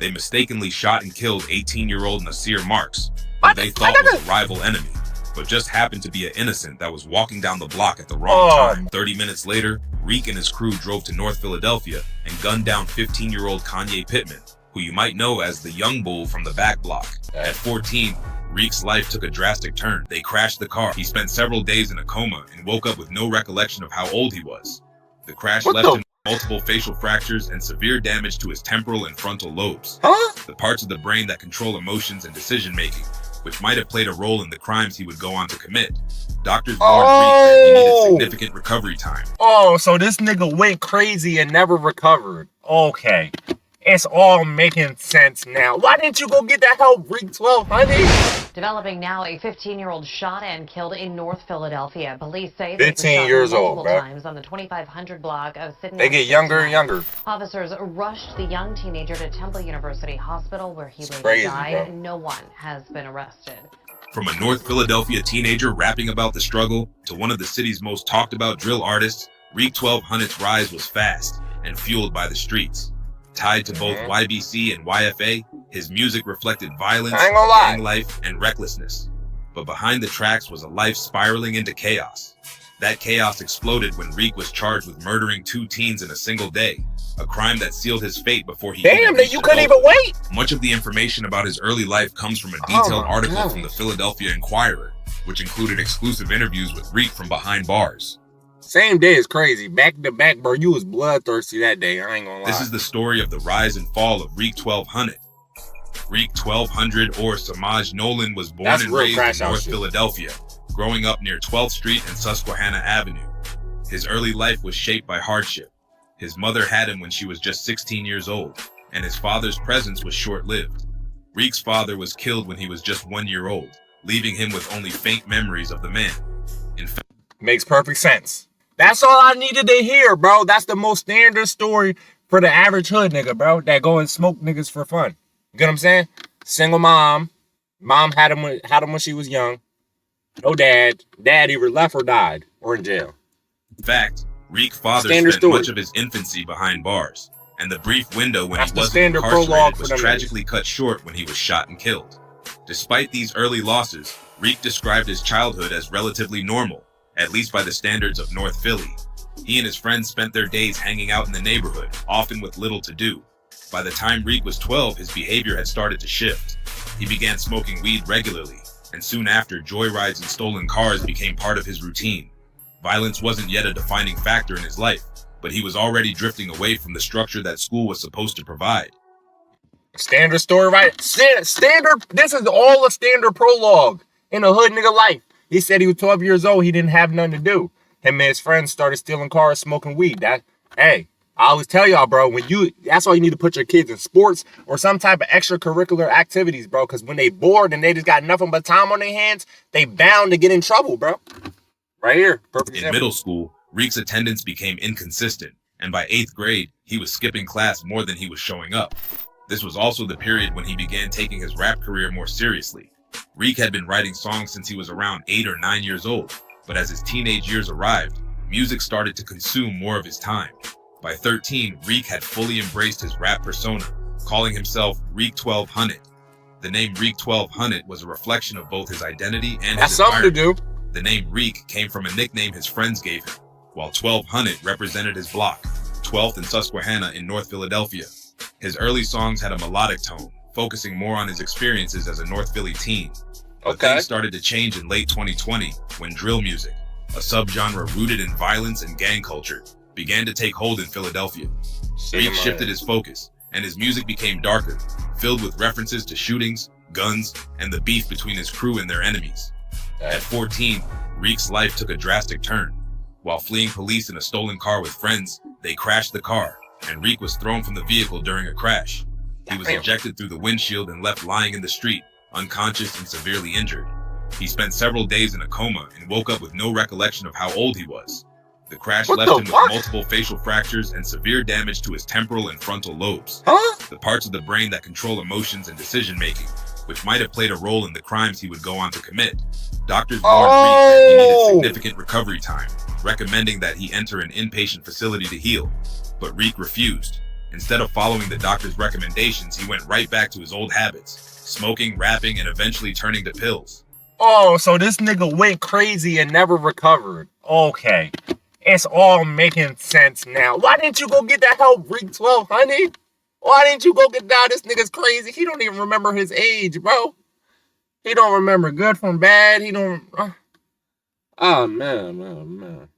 They mistakenly shot and killed 18-year-old Nasir Marks, who they thought was a rival enemy, but just happened to be an innocent that was walking down the block at the wrong time. 30 minutes later, Reek and his crew drove to North Philadelphia and gunned down 15-year-old Kanye Pittman, who you might know as the young bull from the back block. At 14, Reek's life took a drastic turn. They crashed the car. He spent several days in a coma and woke up with no recollection of how old he was. The crash left him with multiple facial fractures and severe damage to his temporal and frontal lobes, the parts of the brain that control emotions and decision-making, which might have played a role in the crimes he would go on to commit. Doctors warned Reek that he needed significant recovery time. So this nigga went crazy and never recovered. Okay. It's all making sense now. Why didn't you go get that help, Reek 1200? Developing now, a 15-year-old shot and killed in North Philadelphia. Police say 15 years old, multiple times on the 2500 block of Sydney. They get younger and younger. Officers rushed the young teenager to Temple University Hospital, where he later died. Bro. No one has been arrested. From a North Philadelphia teenager rapping about the struggle to one of the city's most talked about drill artists, Reek 1200's rise was fast and fueled by the streets. Tied to both YBC and YFA, his music reflected violence, gang life, and recklessness. But behind the tracks was a life spiraling into chaos. That chaos exploded when Reek was charged with murdering 2 teens in a single day, a crime that sealed his fate before he you couldn't even wait! Much of the information about his early life comes from a detailed article from the Philadelphia Inquirer, which included exclusive interviews with Reek from behind bars. Same day is crazy. Back to back, bro. You was bloodthirsty that day. I ain't gonna lie. This is the story of the rise and fall of Reek 1200. Reek 1200, or Samaj Nolan, was born and raised in North Philadelphia, growing up near 12th Street and Susquehanna Avenue. His early life was shaped by hardship. His mother had him when she was just 16 years old, and his father's presence was short-lived. Reek's father was killed when he was just 1 year old, leaving him with only faint memories of the man. In fact, makes perfect sense. That's all I needed to hear, bro. That's the most standard story for the average hood nigga, bro, that go and smoke niggas for fun. You get what I'm saying? Single mom. Mom had him when she was young. No dad. Dad either left or died or in jail. In fact, Reek's father spent much of his infancy behind bars, and the brief window when he wasn't incarcerated was tragically cut short when he was shot and killed. Despite these early losses, Reek described his childhood as relatively normal, at least by the standards of North Philly. He and his friends spent their days hanging out in the neighborhood, often with little to do. By the time Reek was 12, his behavior had started to shift. He began smoking weed regularly, and soon after, joyrides and stolen cars became part of his routine. Violence wasn't yet a defining factor in his life, but he was already drifting away from the structure that school was supposed to provide. Standard story, right? Standard, this is all a standard prologue in a hood nigga life. He said he was 12 years old. He didn't have nothing to do. Him and his friends started stealing cars, smoking weed. Hey, I always tell y'all, bro, that's why you need to put your kids in sports or some type of extracurricular activities, bro. Because when they bored and they just got nothing but time on their hands, they bound to get in trouble, bro. Right here. Perfect example. In middle school, Reek's attendance became inconsistent, and by 8th grade, he was skipping class more than he was showing up. This was also the period when he began taking his rap career more seriously. Reek had been writing songs since he was around 8 or 9 years old, but as his teenage years arrived, music started to consume more of his time. By 13, Reek had fully embraced his rap persona, calling himself Reek 1200. The name Reek 1200 was a reflection of both his identity and his environment. The name Reek came from a nickname his friends gave him, while 1200 represented his block, 12th and Susquehanna in North Philadelphia. His early songs had a melodic tone, focusing more on his experiences as a North Philly teen. But things started to change in late 2020 when drill music, a subgenre rooted in violence and gang culture, began to take hold in Philadelphia. Reek shifted his focus, and his music became darker, filled with references to shootings, guns, and the beef between his crew and their enemies. At 14, Reek's life took a drastic turn. While fleeing police in a stolen car with friends, they crashed the car, and Reek was thrown from the vehicle during a crash. He was ejected through the windshield and left lying in the street, unconscious and severely injured. He spent several days in a coma and woke up with no recollection of how old he was. The crash left him with multiple facial fractures and severe damage to his temporal and frontal lobes, the parts of the brain that control emotions and decision-making, which might have played a role in the crimes he would go on to commit. Doctors warned Reek that he needed significant recovery time, recommending that he enter an inpatient facility to heal. But Reek refused. Instead of following the doctor's recommendations, he went right back to his old habits, smoking, rapping, and eventually turning to pills. Oh, so this nigga went crazy and never recovered. Okay. It's all making sense now. Why didn't you go get that help, Reek 1200? Why didn't you go get down? This nigga's crazy. He don't even remember his age, bro. He don't remember good from bad. He don't... Oh, man.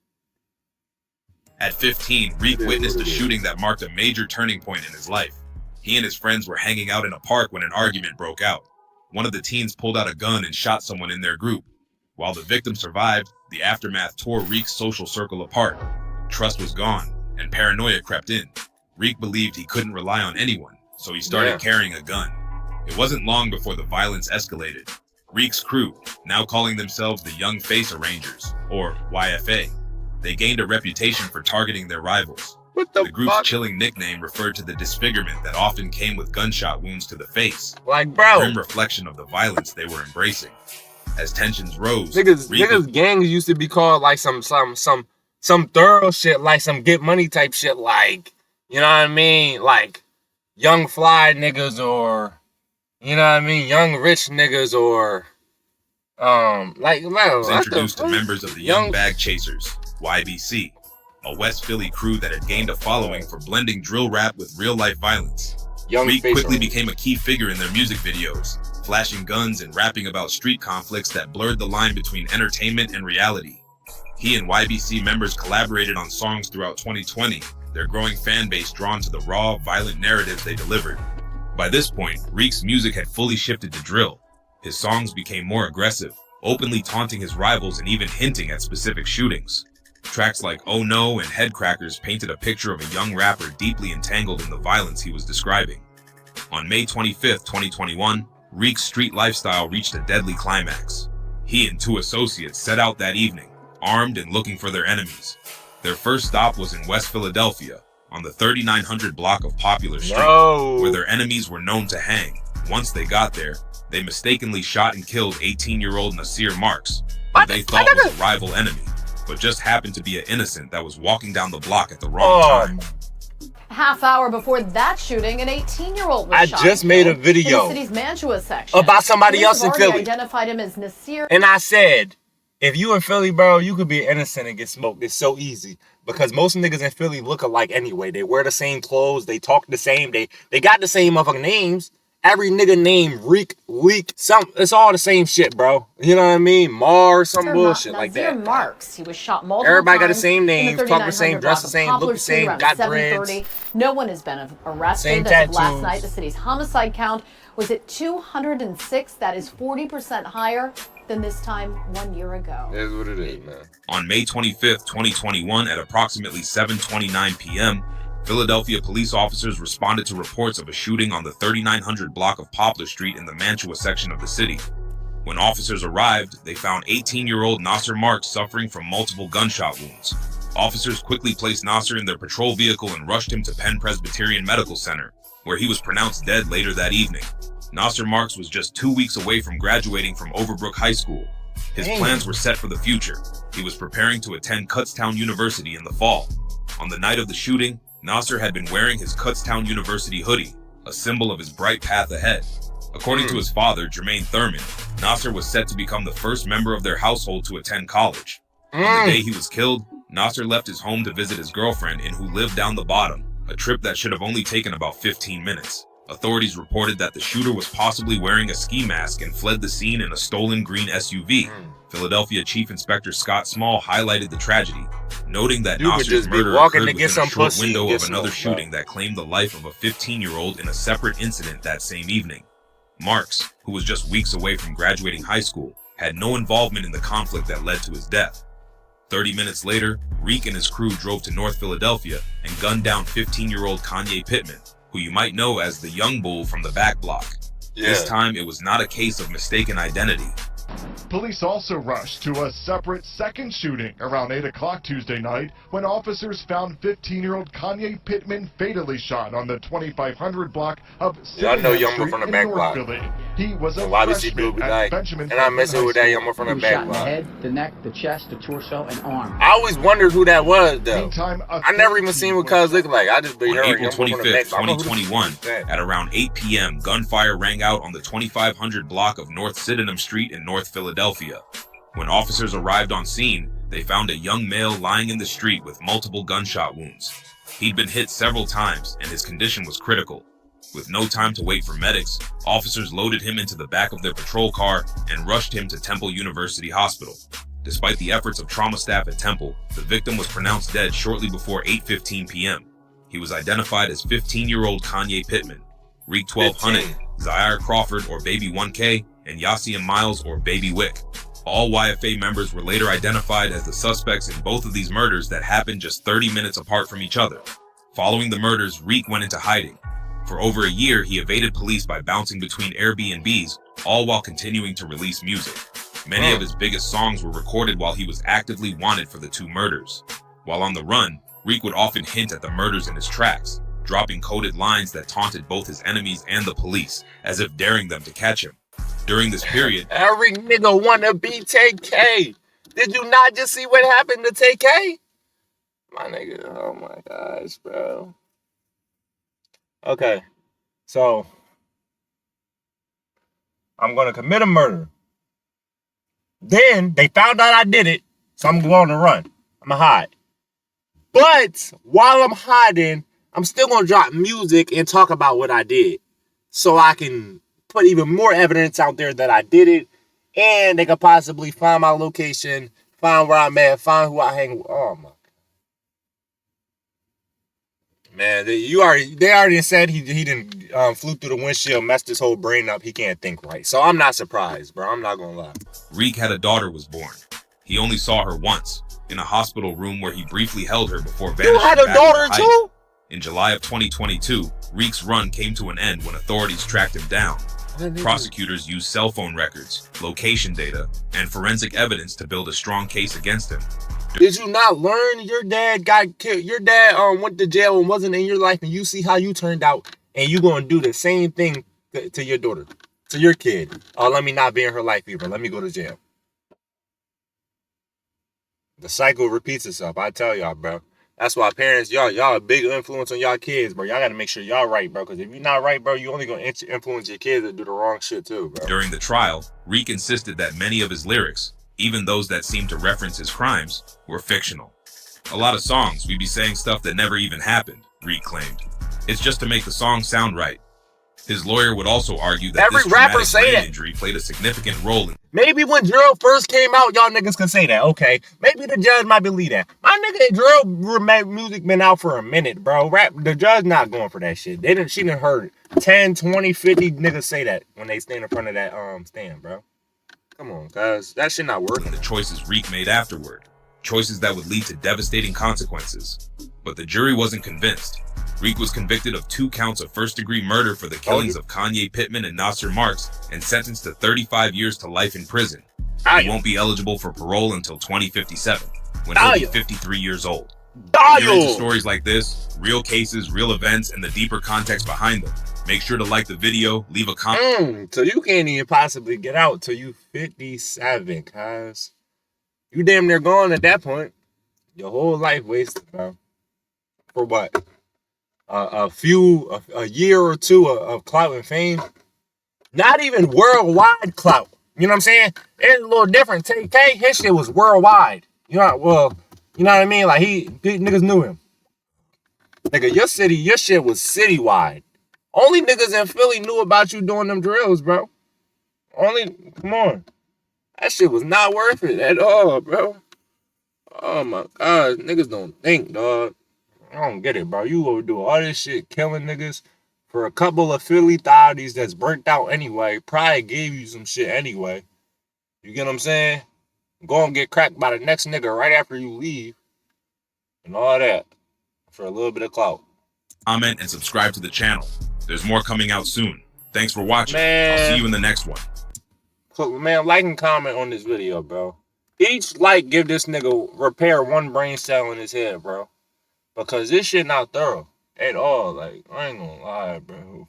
At 15, Reek witnessed a shooting that marked a major turning point in his life. He and his friends were hanging out in a park when an argument broke out. One of the teens pulled out a gun and shot someone in their group. While the victim survived, the aftermath tore Reek's social circle apart. Trust was gone, and paranoia crept in. Reek believed he couldn't rely on anyone, so he started carrying a gun. It wasn't long before the violence escalated. Reek's crew, now calling themselves the Young Face Arrangers, or YFA, they gained a reputation for targeting their rivals. The group's chilling nickname referred to the disfigurement that often came with gunshot wounds to the face. Like, bro. A grim reflection of the violence they were embracing. As tensions rose, niggas gangs used to be called like some thorough shit, like some get money type shit, like, you know what I mean? Like young fly niggas, or you know what I mean, young rich niggas, or like, man, was introduced to members of the Young Bag Chasers, YBC, a West Philly crew that had gained a following for blending drill rap with real-life violence. Reek quickly became a key figure in their music videos, flashing guns and rapping about street conflicts that blurred the line between entertainment and reality. He and YBC members collaborated on songs throughout 2020, their growing fan base drawn to the raw, violent narratives they delivered. By this point, Reek's music had fully shifted to drill. His songs became more aggressive, openly taunting his rivals and even hinting at specific shootings. Tracks like Oh No and Head Crackers painted a picture of a young rapper deeply entangled in the violence he was describing. On May 25, 2021, Reek's street lifestyle reached a deadly climax. He and two associates set out that evening, armed and looking for their enemies. Their first stop was in West Philadelphia, on the 3900 block of Popular Street, where their enemies were known to hang. Once they got there, they mistakenly shot and killed 18-year-old Nasir Marks, who they thought was a rival enemy, but just happened to be an innocent that was walking down the block at the wrong time. Half hour before that shooting, an 18-year-old was shot. I just made a video in the city's Mantua section about somebody else in Philly. Identified him as Nasir. And I said, if you in Philly, bro, you could be innocent and get smoked. It's so easy. Because most niggas in Philly look alike anyway. They wear the same clothes. They talk the same. They got the same motherfucking names. Every nigga named Reek, Leak, it's all the same shit, bro. You know what I mean? Mars, some bullshit like that. Nasir Marks, he was shot multiple Everybody got the times same names, talk the same, dress the same, look the same, got dreads. No one has been arrested. As of last night, the city's homicide count was at 206. That is 40% higher than this time 1 year ago. That's what it is, man. On May 25th, 2021, at approximately 7:29 p.m., Philadelphia police officers responded to reports of a shooting on the 3900 block of Poplar Street in the Mantua section of the city. When officers arrived, they found 18-year-old Nasir Marks suffering from multiple gunshot wounds. Officers quickly placed Nasir in their patrol vehicle and rushed him to Penn Presbyterian Medical Center, where he was pronounced dead later that evening. Nasir Marks was just 2 weeks away from graduating from Overbrook High School. His plans were set for the future. He was preparing to attend Kutztown University in the fall. On the night of the shooting, Nasir had been wearing his Kutztown University hoodie, a symbol of his bright path ahead. According to his father, Jermaine Thurman, Nasir was set to become the first member of their household to attend college. On the day he was killed, Nasir left his home to visit his girlfriend in who lived down the bottom, a trip that should have only taken about 15 minutes. Authorities reported that the shooter was possibly wearing a ski mask and fled the scene in a stolen green SUV. Philadelphia Chief Inspector Scott Small highlighted the tragedy, noting that Nasir's murder occurred within a short window of another shooting that claimed the life of a 15-year-old in a separate incident that same evening. Marks, who was just weeks away from graduating high school, had no involvement in the conflict that led to his death. 30 minutes later, Reek and his crew drove to North Philadelphia and gunned down 15-year-old Kanye Pittman, who you might know as the young bull from the back block. This time, it was not a case of mistaken identity. Police also rushed to a separate second shooting around 8 o'clock Tuesday night when officers found 15-year-old Kanye Pittman fatally shot on the 2500 block of City Street in North Philly. He was a why does he do freshman it at like? Benjamin And I Franklin mess it High with that School. young from He the was shot in the back. head, the neck, the chest, the torso, and arm. I always wondered who that was, though. Meantime, a I never even third seen team what was cuz looked like. I just be On hearing April young from the 25th, back. 2021, at around 8 p.m., gunfire rang out on the 2500 block of North Sydenham Street in North Philadelphia. When officers arrived on scene, they found a young male lying in the street with multiple gunshot wounds. He'd been hit several times, and his condition was critical. With no time to wait for medics, officers loaded him into the back of their patrol car and rushed him to Temple University Hospital. Despite the efforts of trauma staff at Temple, the victim was pronounced dead shortly before 8:15 p.m. He was identified as 15-year-old Kanye Pittman, Reek 1200, Zaire Crawford or Baby 1K, and Yassian Miles or Baby Wick. All YFA members were later identified as the suspects in both of these murders that happened just 30 minutes apart from each other. Following the murders, Reek went into hiding. For over a year, he evaded police by bouncing between Airbnbs, all while continuing to release music. Many of his biggest songs were recorded while he was actively wanted for the two murders. While on the run, Reek would often hint at the murders in his tracks, dropping coded lines that taunted both his enemies and the police, as if daring them to catch him. During this period, every nigga wanna be TK. Did you not just see what happened to TK? My nigga, oh my gosh, bro. Okay, so I'm gonna commit a murder. Then they found out I did it, so I'm going to run. I'm gonna hide. But while I'm hiding, I'm still gonna drop music and talk about what I did, so I can put even more evidence out there that I did it, and they could possibly find my location, find where I'm at, find who I hang with. Oh my. Man, they already said he didn't flew through the windshield, messed his whole brain up. He can't think right. So I'm not surprised, bro. I'm not gonna lie. Reek had a daughter was born. He only saw her once, in a hospital room where he briefly held her before vanishing. You had a back daughter into too? hiding. In July of 2022, Reek's run came to an end when authorities tracked him down. Prosecutors used cell phone records, location data, and forensic evidence to build a strong case against him. Did you not learn your dad got killed? Your dad went to jail and wasn't in your life, and you see how you turned out, and you gonna do the same thing to your daughter, to your kid. Oh, let me not be in her life either. Let me go to jail. The cycle repeats itself. I tell y'all, bro. That's why parents, y'all a big influence on y'all kids, bro. Y'all gotta make sure y'all right, bro. Because if you're not right, bro, you only gonna influence your kids to do the wrong shit too, bro. During the trial, Reek insisted that many of his lyrics, even those that seemed to reference his crimes, were fictional. A lot of songs, we'd be saying stuff that never even happened, Reek claimed. It's just to make the song sound right. His lawyer would also argue that every this rapper traumatic say brain that. injury played a significant role in. Maybe when drill first came out, y'all niggas could say that. Okay, maybe the judge might believe that. My nigga, drill music been out for a minute, bro. The judge not going for that shit. She done heard 10, 20, 50 niggas say that when they stand in front of that stand, bro. Come on, guys. That shit not working. The choices Reek made afterward. Choices that would lead to devastating consequences. But the jury wasn't convinced. Reek was convicted of 2 counts of first-degree murder for the killings of Kanye Pittman and Nasser Marks and sentenced to 35 years to life in prison. He won't be eligible for parole until 2057, when he'll be 53 years old. If you're into stories like this, real cases, real events, and the deeper context behind them, make sure to like the video, leave a comment. So you can't even possibly get out till you 57, cuz. You damn near gone at that point. Your whole life wasted, bro. For what? A year or two of clout and fame. Not even worldwide clout. You know what I'm saying? It's a little different. TK, his shit was worldwide. You know what I mean? Like niggas knew him. Nigga, your shit was citywide. Only niggas in Philly knew about you doing them drills, bro. Come on. That shit was not worth it at all, bro. Oh my God, niggas don't think, dog. I don't get it, bro. You go do all this shit, killing niggas for a couple of Philly thotties that's burnt out anyway. Probably gave you some shit anyway. You get what I'm saying? Go and get cracked by the next nigga right after you leave. And all that. For a little bit of clout. Comment and subscribe to the channel. There's more coming out soon. Thanks for watching. Man. I'll see you in the next one. So, man, like and comment on this video, bro. Each like give this nigga repair one brain cell in his head, bro. Because this shit not thorough at all. Like, I ain't gonna lie, bro.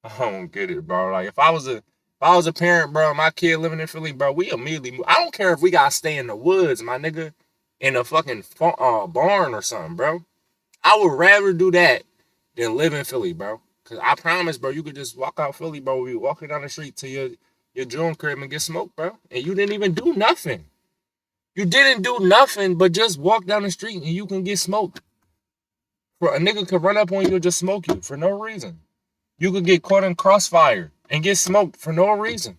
I don't get it, bro. Like if I was a parent, bro, my kid living in Philly, bro, we immediately move. I don't care if we gotta stay in the woods, my nigga, in a fucking barn or something, bro. I would rather do that than live in Philly, bro. Cause I promise, bro, you could just walk out Philly, bro. We walking down the street to your drone crib and get smoked, bro. And you didn't even do nothing. You didn't do nothing but just walk down the street and you can get smoked. Bro, a nigga could run up on you and just smoke you for no reason. You could get caught in crossfire and get smoked for no reason.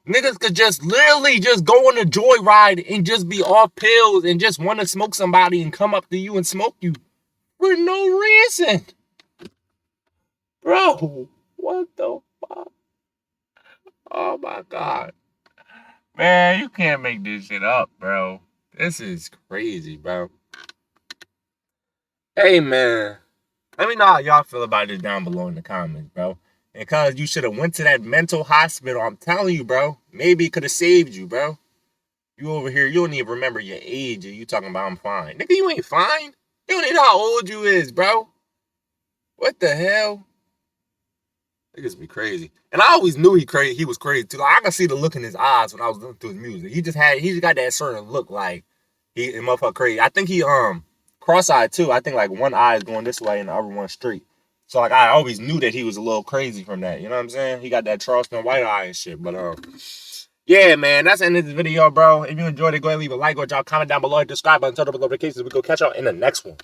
Niggas could just literally just go on a joyride and just be off pills and just want to smoke somebody and come up to you and smoke you for no reason. Bro, what the fuck? Oh my God. Man, you can't make this shit up, bro. This is crazy, bro. Hey, man. Let me know how y'all feel about this down below in the comments, bro. And cause you should have went to that mental hospital. I'm telling you, bro. Maybe it could have saved you, bro. You over here, you don't even remember your age and you talking about I'm fine. Nigga, you ain't fine. You don't even know how old you is, bro. What the hell? Niggas be crazy. And I always knew he was crazy too. Like, I could see the look in his eyes when I was listening to his music. He just got that certain look like he motherfucker crazy. I think he cross-eyed too. I think like one eye is going this way and the other one straight. So like I always knew that he was a little crazy from that. You know what I'm saying? He got that Charleston white eye and shit. But yeah, man, that's the end of this video, bro. If you enjoyed it, go ahead and leave a like or drop a comment down below. Hit the subscribe button, turn on the notifications. We go catch y'all in the next one.